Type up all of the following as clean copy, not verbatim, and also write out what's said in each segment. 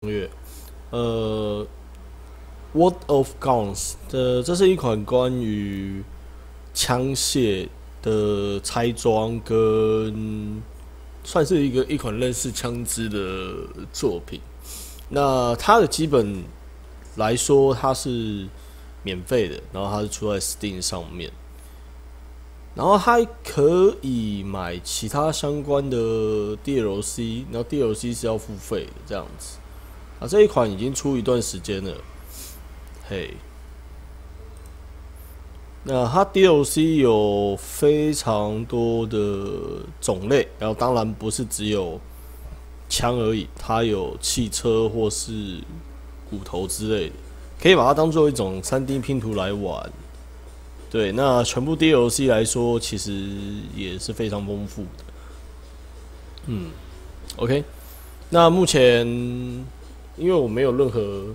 乐，呃，World of Guns 这是一款关于枪械的拆装跟算是一款类似枪支的作品。那它的基本来说，它是免费的，然后它是出在 Steam 上面，然后还可以买其他相关的 DLC，然后 DLC 是要付费的这样子。啊，这一款已经出一段时间了，嘿。那它 DLC 有非常多的种类，然后当然不是只有枪而已，它有汽车或是骨头之类的，可以把它当做一种3D 拼图来玩。对，那全部 DLC 来说，其实也是非常丰富的。OK，那目前因为我没有任何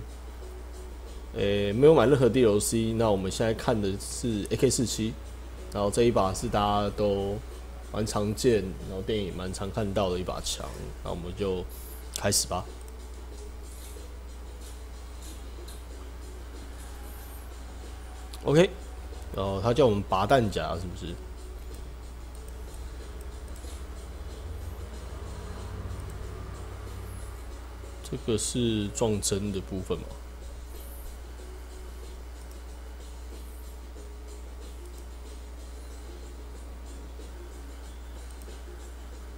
没有买任何 DLC，那我们现在看的是 AK-47，然后这一把是大家都蛮常见，然后电影蛮常看到的一把枪，那我们就开始吧。OK，然后他叫我们拔弹夹，是不是？这个是撞针的部分吗？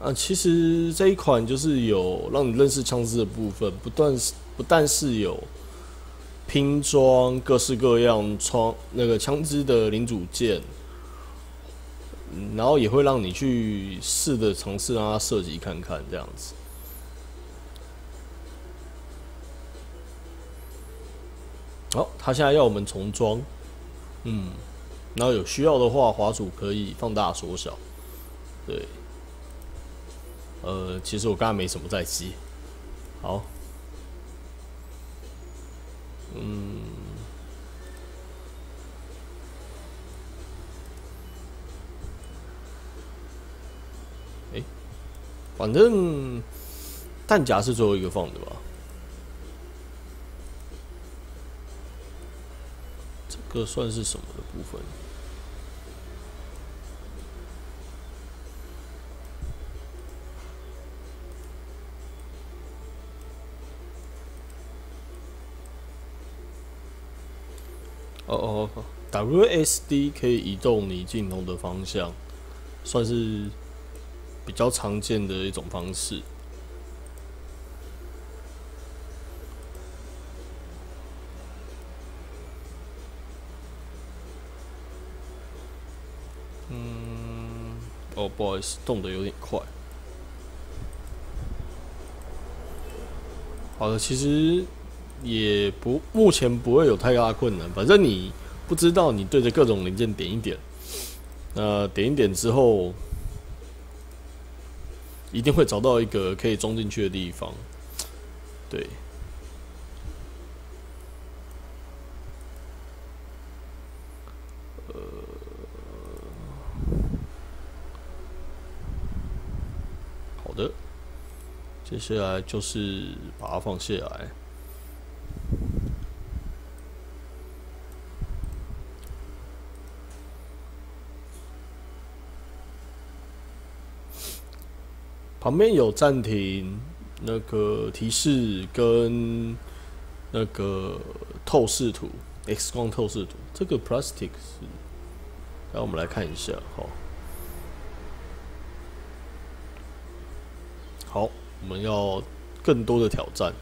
啊，其实这一款就是有让你认识枪支的部分，不但是有拼装各式各样那个枪支的零组件，然后也会让你去试着尝试让它射击看看这样子。好，他现在要我们重装，然后有需要的话，滑鼠可以放大缩小。对，其实我刚才没什么在接。好，反正弹夹是最后一个放的吧？这个算是什么的部分？WSD 可以移动你镜头的方向，算是比较常见的一种方式。哦，不好意思，动得有点快。好的，其实目前不会有太大的困难，反正你不知道，你对着各种零件点一点，那点一点之后，一定会找到一个可以装进去的地方。对，好的，接下来就是把它放下来。旁边有暂停那个提示跟那个透视图 X 光透视图，这个 plastic 是，让我们来看一下。好，我们要更多的挑战。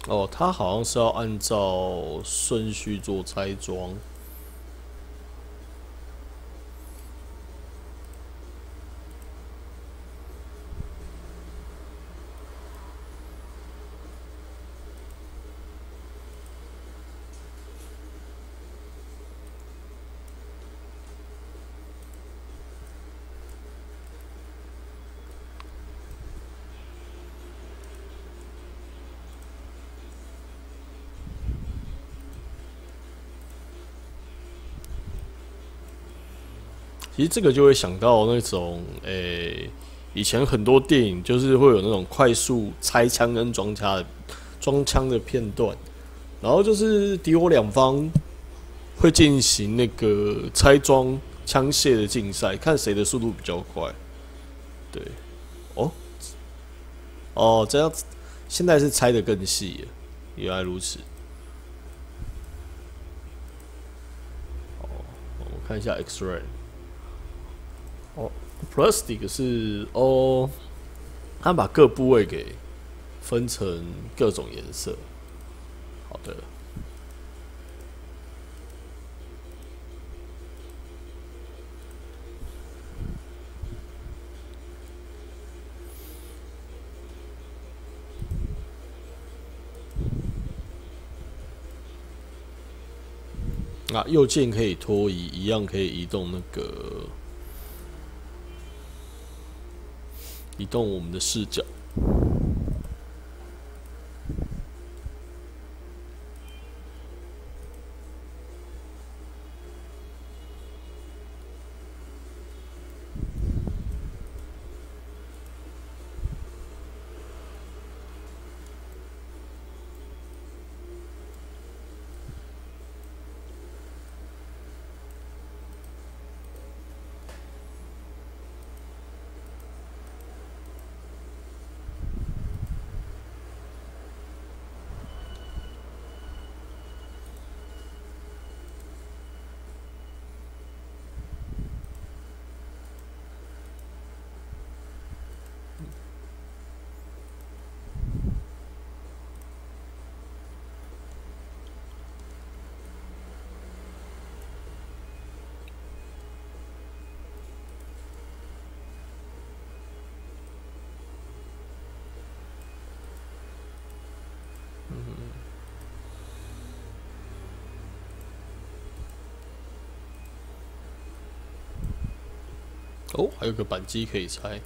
哦，它好像是要按照顺序做拆装。其实这个就会想到那种，以前很多电影就是会有那种快速拆枪跟装枪的片段，然后就是敌我两方会进行那个拆装枪械的竞赛，看谁的速度比较快。对，哦哦，这样子，现在是拆的更细了，原来如此。我看一下 X-ray。哦，plastic 是哦，它把各部位给分成各种颜色。好的。啊，右键可以拖移，一样可以移动我们的视角。哦，还有个扳机可以拆。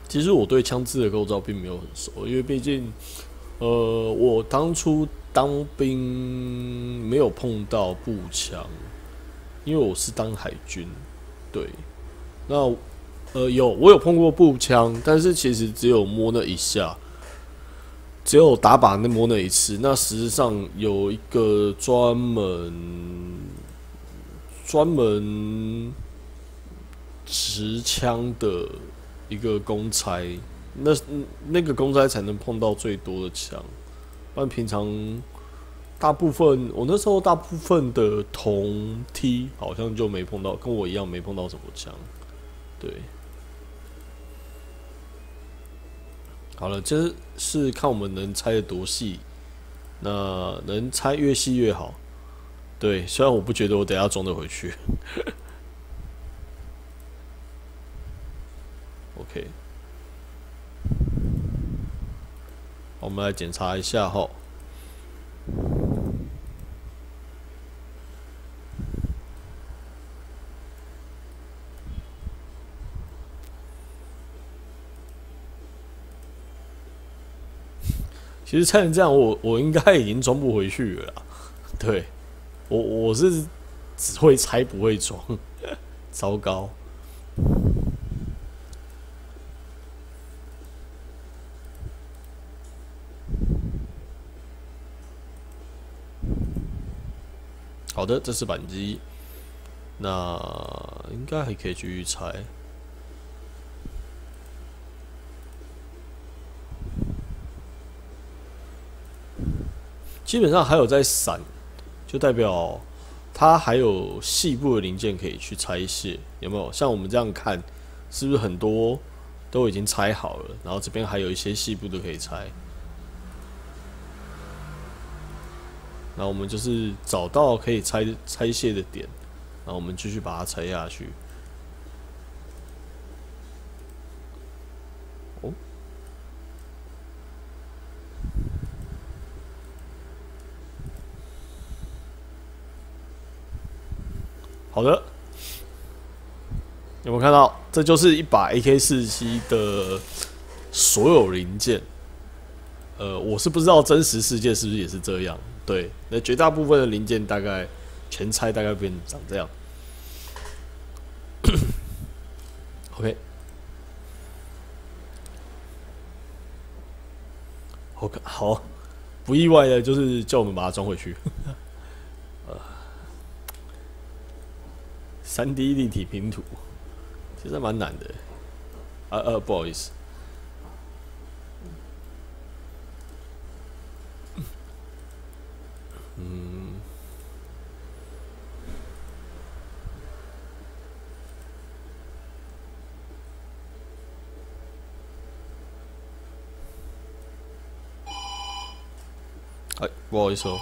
其实我对枪支的构造并没有很熟，因为毕竟，我当初当兵没有碰到步枪，因为我是当海军。对，那我有碰过步枪，但是其实只有摸那一下，只有打靶摸那一次。那实际上有一个专门持枪的一个公差，那个公差才能碰到最多的枪，不然平常我那时候大部分的同梯好像就没碰到，跟我一样没碰到什么枪。对，好了，这是看我们能拆的多细，那能拆越细越好。对，虽然我不觉得我等一下装得回去。OK， 我们来检查一下哈。其实拆成这样，我应该已经装不回去了啦。对，我是只会拆不会装，糟糕。好的，这是扳机，那应该还可以继续拆。基本上还有在闪，就代表它还有细部的零件可以去拆卸，有没有？像我们这样看，是不是很多都已经拆好了？然后这边还有一些细部的可以拆。那我们就是找到可以拆卸的点，然后我们继续把它拆下去。哦，好的，有没有看到？这就是一把 AK-47的所有零件。我是不知道真实世界是不是也是这样。对，那绝大部分的零件大概全拆，大概变长这样。OK， 好，不意外的就是叫我们把它装回去。3D 立体拼图，其实蛮难的。不好意思。不好意思哦，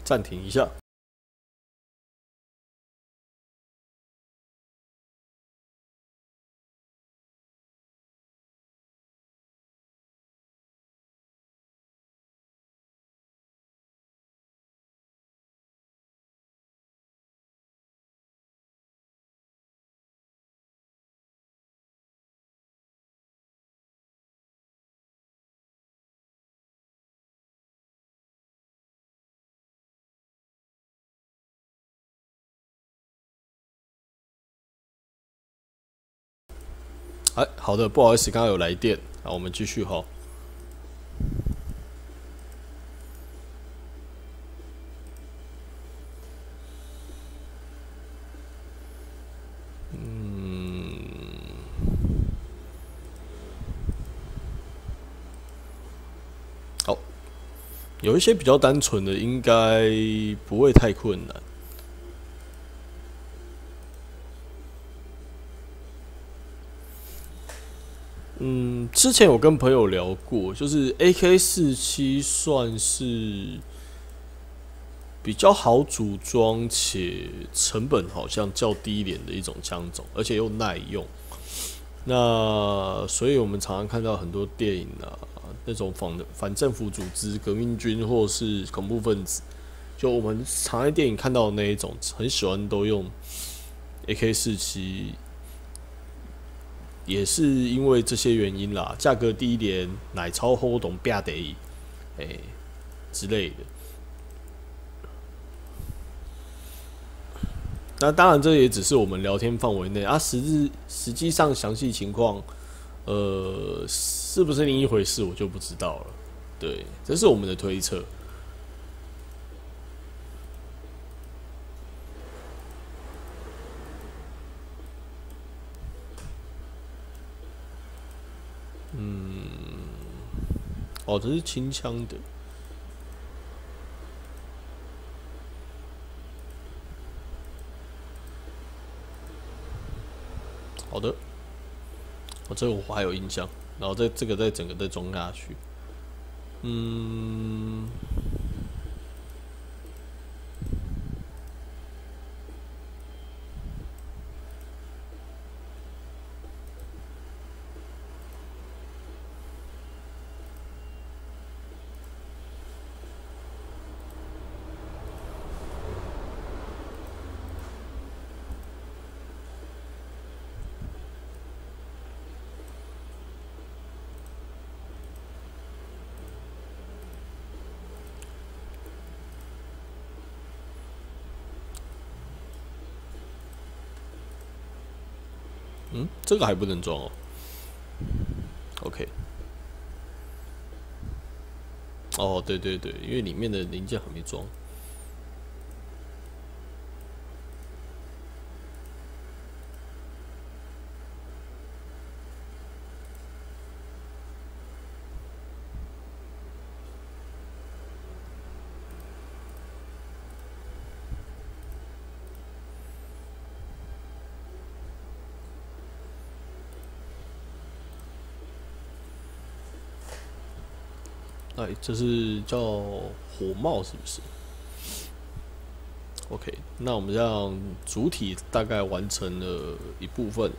暂停一下。好的，不好意思，刚刚有来电，好，我们继续哈。好，有一些比较单纯的，应该不会太困难。之前有跟朋友聊过，就是 AK-47算是比较好组装且成本好像较低一点的一种枪种，而且又耐用。那所以我们常常看到很多电影啊，那种反政府组织、革命军或是恐怖分子，就我们常在电影看到的那一种，很喜欢都用 AK-47，也是因为这些原因啦，价格低廉，奶超厚懂啪得，之类的。那当然，这也只是我们聊天范围内啊，实际上详细情况，是不是另一回事，我就不知道了。对，这是我们的推测。哦，这是轻枪的。好的，这个我还有印象。然后这个再整个再装下去。这个还不能装哦。OK。哦，对对对，因为里面的零件还没装。这是叫火帽是不是 ？OK， 那我们这样主体大概完成了一部分。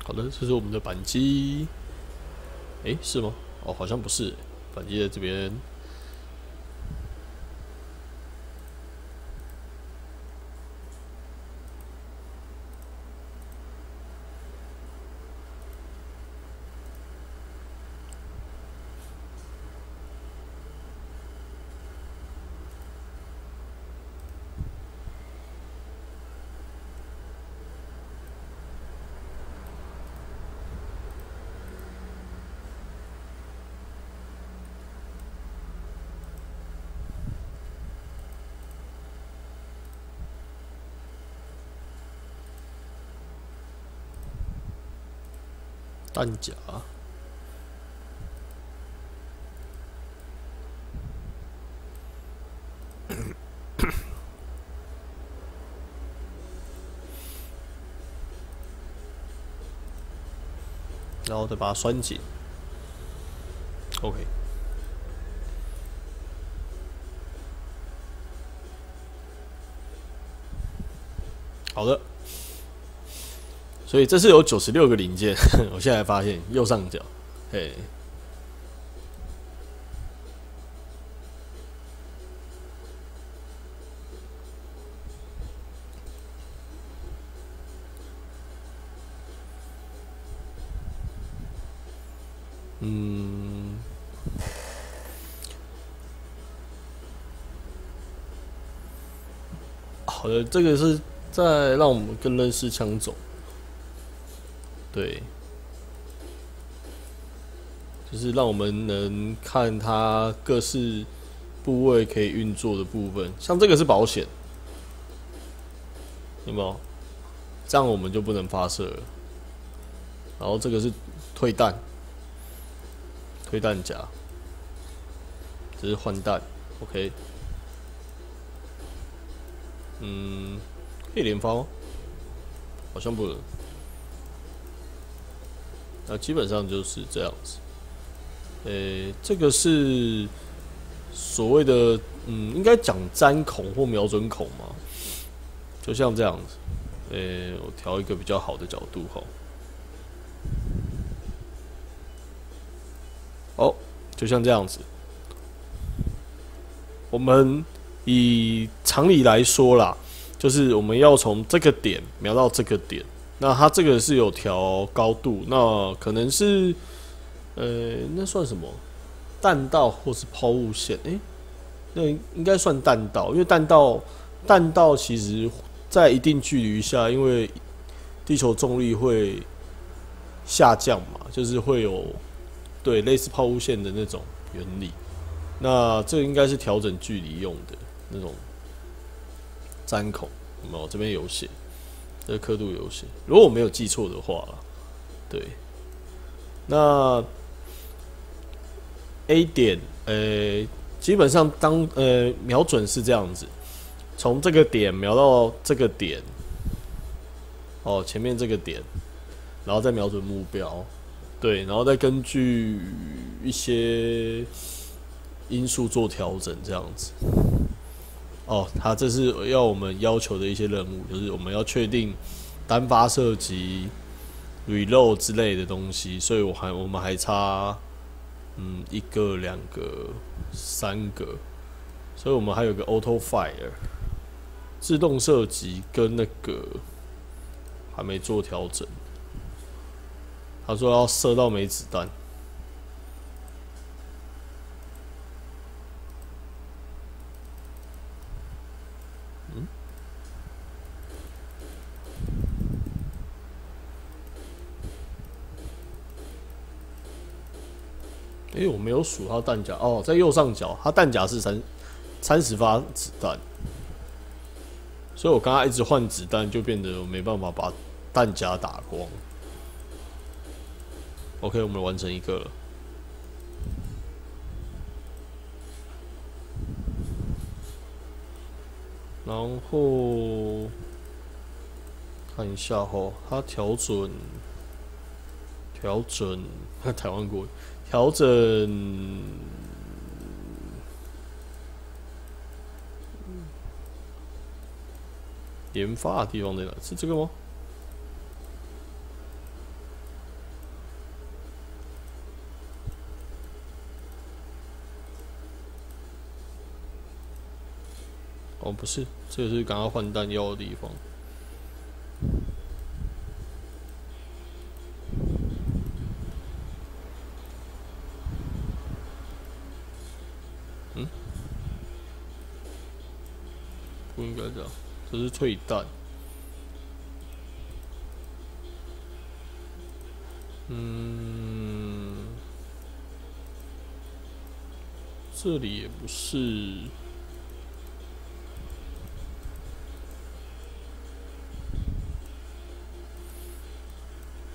好的，这是我们的扳机。是吗？哦，好像不是，扳机在这边。弹夹，然后再把它拴紧。OK， 好的。所以这是有96个零件，我现在发现右上角，嘿。好的，这个是在让我们更认识枪种，对，就是让我们能看它各式部位可以运作的部分，像这个是保险，有没有？这样我们就不能发射了。然后这个是退弹夹，这是换弹 ，OK。可以连发吗？好像不能。那基本上就是这样子。这个是所谓的应该讲粘孔或瞄准孔嘛，就像这样子。我调一个比较好的角度哈。哦，就像这样子。我们以常理来说啦，就是我们要从这个点瞄到这个点，那它这个是有调高度，那可能是那算什么？弹道或是抛物线？那应该算弹道，因为弹道其实在一定距离下，因为地球重力会下降嘛，就是会有对类似抛物线的那种原理。那这个应该是调整距离用的那种粘孔，有没有？这边有写，这个刻度有写。如果我没有记错的话啦，对。那 A 点，基本上瞄准是这样子，从这个点瞄到这个点，哦，前面这个点，然后再瞄准目标，对，然后再根据一些因素做调整，这样子。哦，它这是要我们要求的一些任务，就是我们要确定单发射击、reload 之类的东西，所以我们还差1个、2个、3个，所以我们还有个 auto fire 自动射击跟那个还没做调整。他说要射到没子弹。我没有数它弹夹哦，在右上角，它弹夹是30发子弹，所以我刚刚一直换子弹，就变得我没办法把弹夹打光。OK， 我们完成一个了。然后看一下吼，它调整台湾国调整研发的地方在哪？是这个吗？哦，不是，这个是刚刚换弹药的地方。嗯，不应该这样，这是退弹。这里也不是。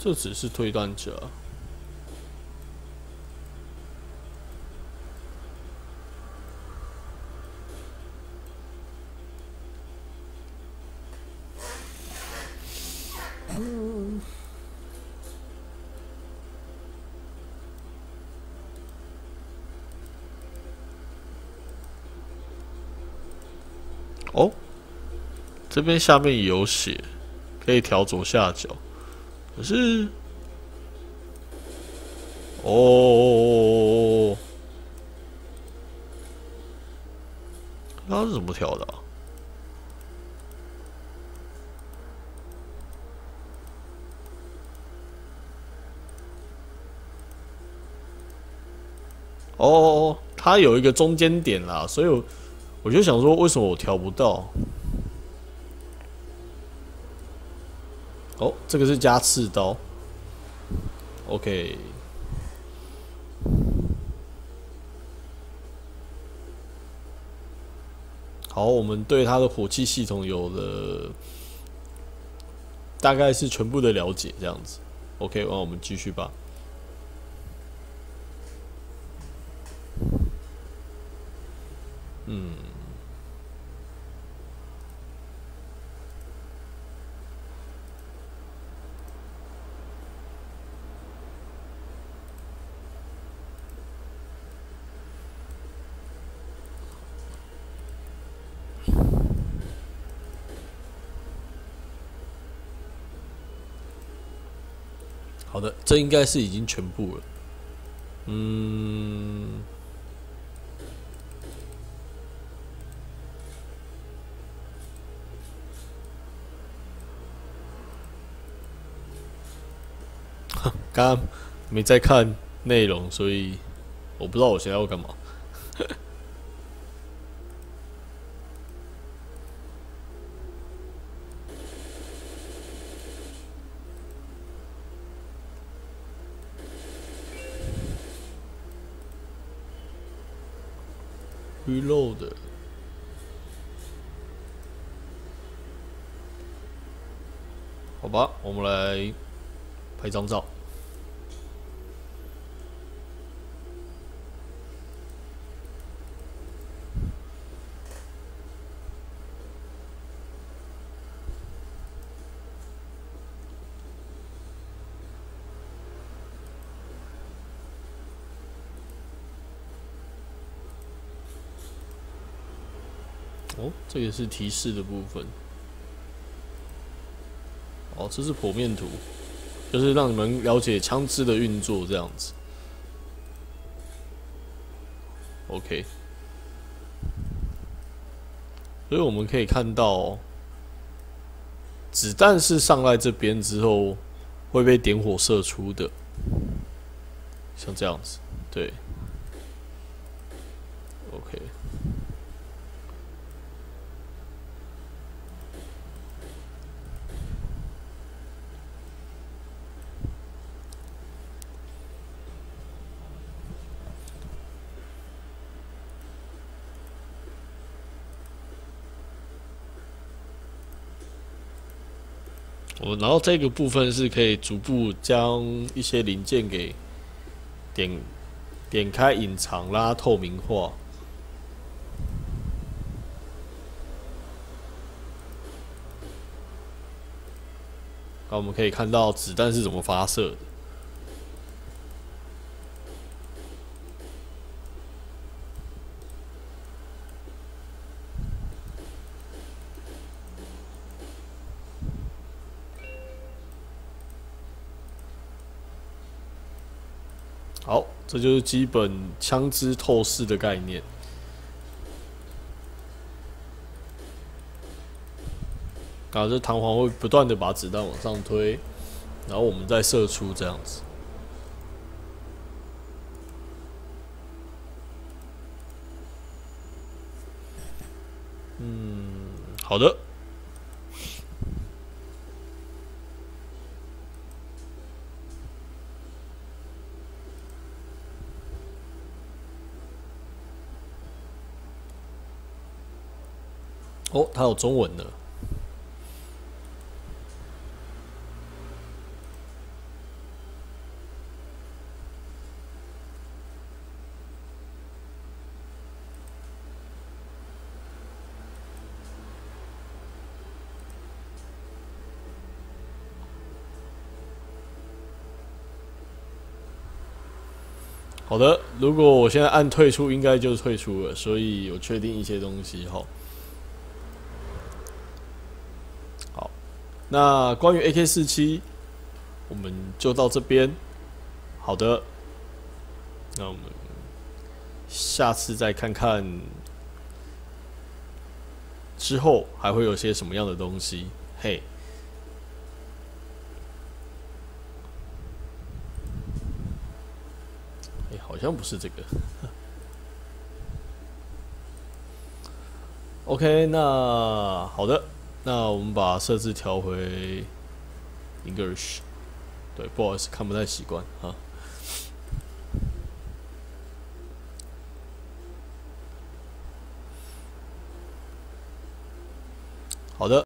这只是退弹夹。哦，这边下面也有写，可以调左下角。可是，哦，它是怎么调的啊？哦，它有一个中间点啦，所以我就想说，为什么我调不到？哦，这个是加刺刀。OK，好，我们对它的火器系统有了大概是全部的了解，这样子。OK，那我们继续吧。好的，这应该是已经全部了。刚刚没在看内容，所以我不知道我现在要干嘛。Reload， 好吧，我们来拍张照。哦，这也是提示的部分。哦，这是剖面图，就是让你们了解枪支的运作这样子。OK， 所以我们可以看到，子弹是上来这边之后会被点火射出的，像这样子。对 ，OK。然后这个部分是可以逐步将一些零件给点开、隐藏、拉透明化。那我们可以看到子弹是怎么发射的。好，这就是基本枪支透视的概念。然后这弹簧会不断的把子弹往上推，然后我们再射出这样子。好的。哦，它有中文的。好的，如果我现在按退出，应该就退出了，所以有确定一些东西哈。好，那关于 AK-47，我们就到这边。好的，那我们下次再看看之后还会有些什么样的东西。嘿，好像不是这个。OK， 那好的，那我们把设置调回 English。对，不好意思，看不太习惯啊。好的。